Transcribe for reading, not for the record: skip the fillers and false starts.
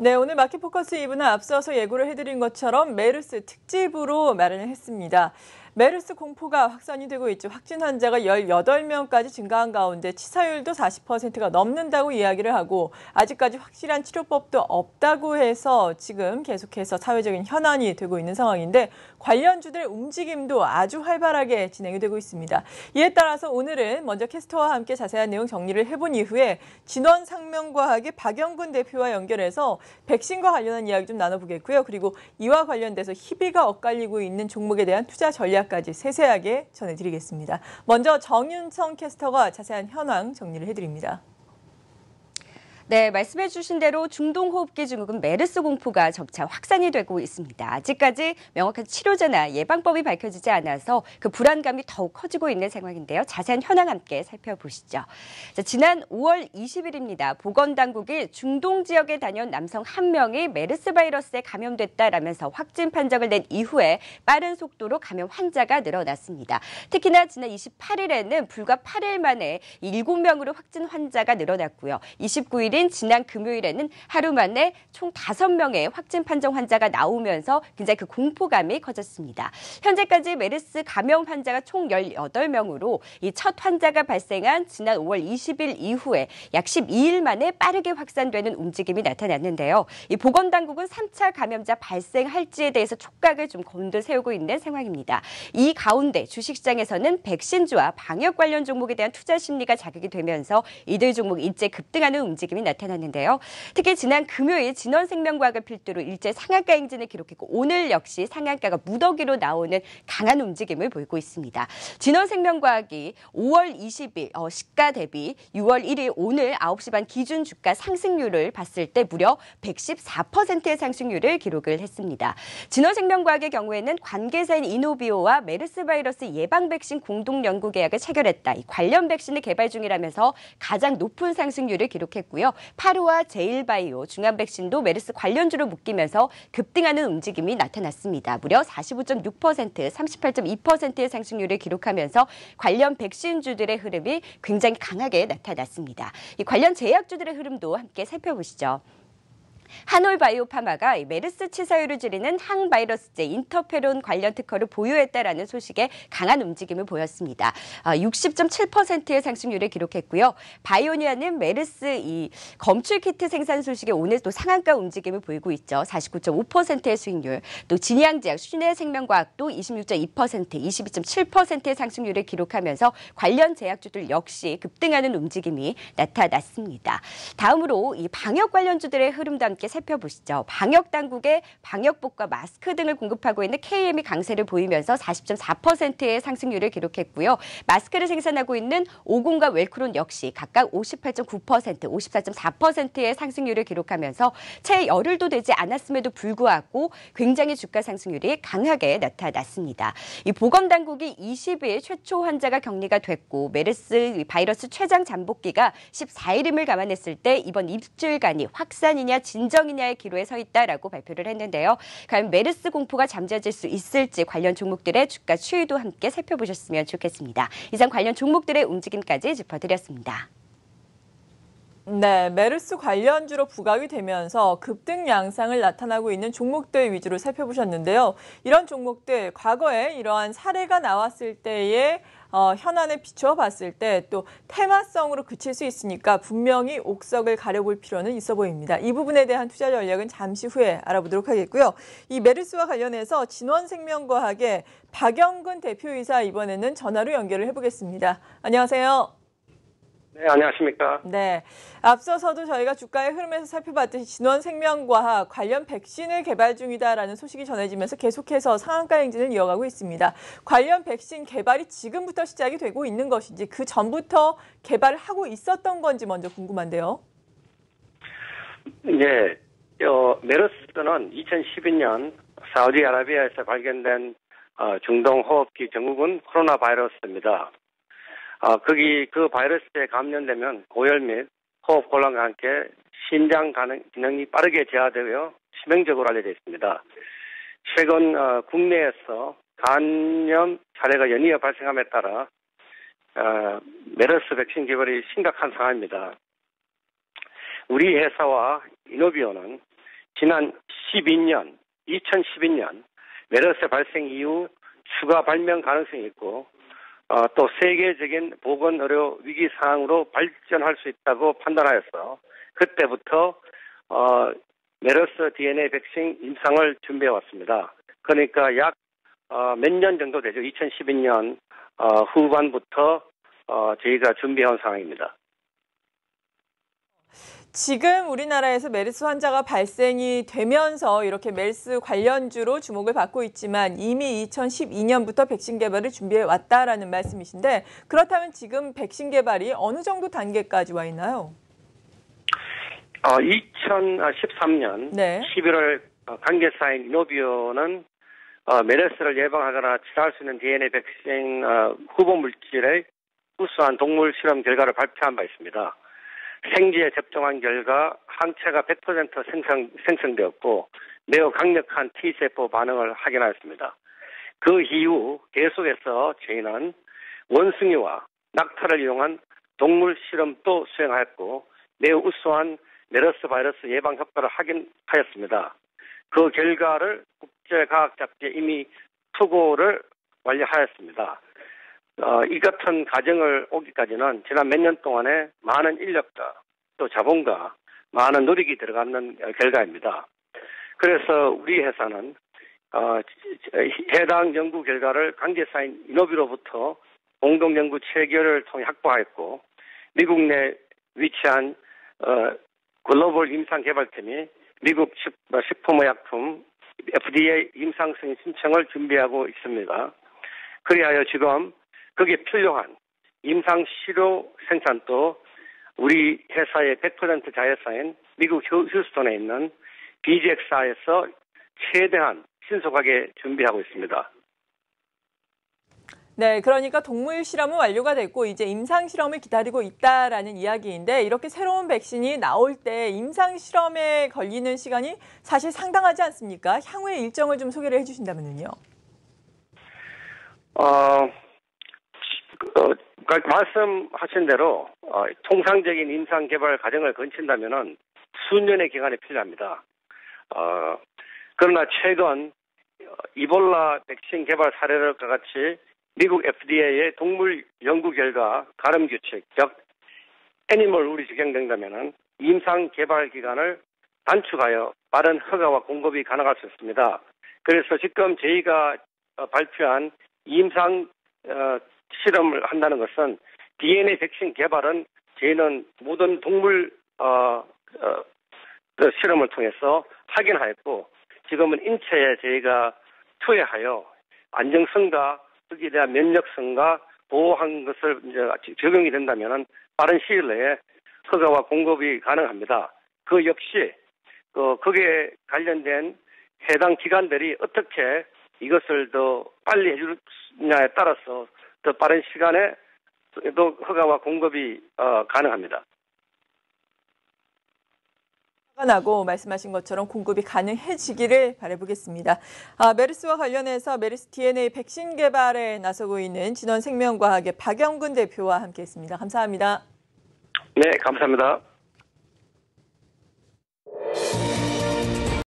네, 오늘 마켓포커스 2부는 앞서서 예고를 해드린 것처럼 메르스 특집으로 마련을 했습니다. 메르스 공포가 확산이 되고 있죠. 확진 환자가 18명까지 증가한 가운데 치사율도 40%가 넘는다고 이야기를 하고 아직까지 확실한 치료법도 없다고 해서 지금 계속해서 사회적인 현안이 되고 있는 상황인데 관련주들의 움직임도 아주 활발하게 진행이 되고 있습니다. 이에 따라서 오늘은 먼저 캐스터와 함께 자세한 내용 정리를 해본 이후에 진원생명과학의 박영근 대표와 연결해서 백신과 관련한 이야기 좀 나눠보겠고요. 그리고 이와 관련돼서 희비가 엇갈리고 있는 종목에 대한 투자 전략까지 세세하게 전해드리겠습니다. 먼저 정윤성 캐스터가 자세한 현황 정리를 해드립니다. 네, 말씀해 주신 대로 중동호흡기 증후군 메르스 공포가 점차 확산이 되고 있습니다. 아직까지 명확한 치료제나 예방법이 밝혀지지 않아서 그 불안감이 더욱 커지고 있는 상황인데요. 자세한 현황 함께 살펴보시죠. 자, 지난 5월 20일입니다. 보건당국이 중동 지역에 다녀온 남성 한 명이 메르스 바이러스에 감염됐다라면서 확진 판정을 낸 이후에 빠른 속도로 감염 환자가 늘어났습니다. 특히나 지난 28일에는 불과 8일 만에 7명으로 확진 환자가 늘어났고요. 29일인 지난 금요일에는 하루 만에 총 5명의 확진 판정 환자가 나오면서 굉장히 그 공포감이 커졌습니다. 현재까지 메르스 감염 환자가 총 18명으로 이 첫 환자가 발생한 지난 5월 20일 이후에 약 12일 만에 빠르게 확산되는 움직임이 나타났는데요. 이 보건당국은 3차 감염자 발생할지에 대해서 촉각을 좀 곤두세우고 있는 상황입니다. 이 가운데 주식시장에서는 백신주와 방역 관련 종목에 대한 투자 심리가 자극이 되면서 이들 종목 일제 급등하는 움직임이 나타났는데요. 특히 지난 금요일 진원생명과학을 필두로 일제 상한가 행진을 기록했고 오늘 역시 상한가가 무더기로 나오는 강한 움직임을 보이고 있습니다. 진원생명과학이 5월 20일 시가 대비 6월 1일 오늘 9시 반 기준 주가 상승률을 봤을 때 무려 114%의 상승률을 기록을 했습니다. 진원생명과학의 경우에는 관계사인 이노비오와 메르스 바이러스 예방 백신 공동 연구 계약을 체결했다. 이 관련 백신을 개발 중이라면서 가장 높은 상승률을 기록했고요. 파루와 제일바이오 중한 백신도 메르스 관련주로 묶이면서 급등하는 움직임이 나타났습니다. 무려 45.6%, 38.2%의 상승률을 기록하면서 관련 백신주들의 흐름이 굉장히 강하게 나타났습니다. 이 관련 제약주들의 흐름도 함께 살펴보시죠. 한올바이오파마가 메르스 치사율을 줄이는 항바이러스제 인터페론 관련 특허를 보유했다라는 소식에 강한 움직임을 보였습니다. 60.7%의 상승률을 기록했고요. 바이오니아는 메르스 이 검출 키트 생산 소식에 오늘 또 상한가 움직임을 보이고 있죠. 49.5%의 수익률. 또 진양제약, 신해생명과학도 26.2%, 22.7%의 상승률을 기록하면서 관련 제약주들 역시 급등하는 움직임이 나타났습니다. 다음으로 이 방역 관련주들의 흐름도 함께 살펴보시죠. 방역당국의 방역복과 마스크 등을 공급하고 있는 KM이 강세를 보이면서 40.4%의 상승률을 기록했고요. 마스크를 생산하고 있는 오공과 웰크론 역시 각각 58.9%, 54.4%의 상승률을 기록하면서 채 열흘도 되지 않았음에도 불구하고 굉장히 주가 상승률이 강하게 나타났습니다. 이 보건당국이 20일 최초 환자가 격리가 됐고 메르스 바이러스 최장 잠복기가 14일임을 감안했을 때 이번 일주일간이 확산이냐 진정이냐의 기로에 서 있다라고 발표를 했는데요. 과연 메르스 공포가 잠재질 수 있을지 관련 종목들의 주가 추이도 함께 살펴보셨으면 좋겠습니다. 이상 관련 종목들의 움직임까지 짚어드렸습니다. 네, 메르스 관련주로 부각이 되면서 급등 양상을 나타나고 있는 종목들 위주로 살펴보셨는데요. 이런 종목들 과거에 이러한 사례가 나왔을 때의 현안에 비추어 봤을 때 또 테마성으로 그칠 수 있으니까 분명히 옥석을 가려볼 필요는 있어 보입니다. 이 부분에 대한 투자 전략은 잠시 후에 알아보도록 하겠고요. 이 메르스와 관련해서 진원생명과학의 박영근 대표이사 이번에는 전화로 연결을 해보겠습니다. 안녕하세요. 네, 안녕하십니까. 네, 앞서서도 저희가 주가의 흐름에서 살펴봤듯이 진원생명과학 관련 백신을 개발 중이다라는 소식이 전해지면서 계속해서 상한가 행진을 이어가고 있습니다. 관련 백신 개발이 지금부터 시작이 되고 있는 것인지 그 전부터 개발을 하고 있었던 건지 먼저 궁금한데요. 네, 메르스는 2012년 사우디아라비아에서 발견된 중동호흡기 증후군 코로나 바이러스입니다. 그 바이러스에 감염되면 고열 및 호흡 곤란과 함께 심장 기능이 빠르게 저하되어 치명적으로 알려져 있습니다. 최근 국내에서 감염 사례가 연이어 발생함에 따라 메르스 백신 개발이 심각한 상황입니다. 우리 회사와 이노비오는 지난 2012년 메르스 발생 이후 추가 발병 가능성이 있고 또 세계적인 보건의료 위기 상황으로 발전할 수 있다고 판단하여서 그때부터 메르스 DNA 백신 임상을 준비해 왔습니다. 그러니까 약 몇 년 정도 되죠. 2012년 후반부터 저희가 준비해 온 상황입니다. 지금 우리나라에서 메르스 환자가 발생이 되면서 이렇게 메르스 관련주로 주목을 받고 있지만 이미 2012년부터 백신 개발을 준비해 왔다라는 말씀이신데 그렇다면 지금 백신 개발이 어느 정도 단계까지 와 있나요? 2013년 네. 11월 관계사인 이노비오는 메르스를 예방하거나 치료할 수 있는 DNA 백신 후보 물질의 우수한 동물 실험 결과를 발표한 바 있습니다. 생지에 접종한 결과 항체가 100% 생성되었고 매우 강력한 T세포 반응을 확인하였습니다. 그 이후 계속해서 저희는 원숭이와 낙타를 이용한 동물 실험도 수행하였고 매우 우수한 메르스 바이러스 예방 효과를 확인하였습니다. 그 결과를 국제과학잡지에 이미 투고를 완료하였습니다. 이 같은 과정을 오기까지는 지난 몇 년 동안에 많은 인력과 또 자본과 많은 노력이 들어가는 결과입니다. 그래서 우리 회사는 해당 연구 결과를 관계사인 이노비로부터 공동 연구 체결을 통해 확보하였고 미국 내 위치한 글로벌 임상개발팀이 미국 식품의약품 FDA 임상 승인 신청을 준비하고 있습니다. 그리하여 지금 거기에 필요한 임상 시료 생산도 우리 회사의 100% 자회사인 미국 휴스턴에 있는 BGX사에서 최대한 신속하게 준비하고 있습니다. 네, 그러니까 동물 실험은 완료가 됐고 이제 임상 실험을 기다리고 있다라는 이야기인데 이렇게 새로운 백신이 나올 때 임상 실험에 걸리는 시간이 사실 상당하지 않습니까? 향후의 일정을 좀 소개를 해주신다면요. 말씀하신 대로 통상적인 임상 개발 과정을 거친다면은 수년의 기간이 필요합니다. 그러나 최근 이볼라 백신 개발 사례들과 같이 미국 FDA의 동물 연구 결과 가름 규칙, 즉 애니멀 룰이 적용된다면은 임상 개발 기간을 단축하여 빠른 허가와 공급이 가능할 수 있습니다. 그래서 지금 저희가 발표한 임상 실험을 한다는 것은 DNA 백신 개발은 저희는 모든 동물 실험을 통해서 확인하였고 지금은 인체에 저희가 투여하여 안정성과 거기에 대한 면역성과 보호한 것을 이제 적용이 된다면은 빠른 시일 내에 허가와 공급이 가능합니다. 그 역시 거기에 관련된 해당 기관들이 어떻게 이것을 더 빨리 해주느냐에 따라서 더 빠른 시간에 또 허가와 공급이 가능합니다. 나고 말씀하신 것처럼 공급이 가능해지기를 바라보겠습니다. 메르스와 관련해서 메르스 DNA 백신 개발에 나서고 있는 진원생명과학의 박영근 대표와 함께했습니다. 감사합니다. 네, 감사합니다.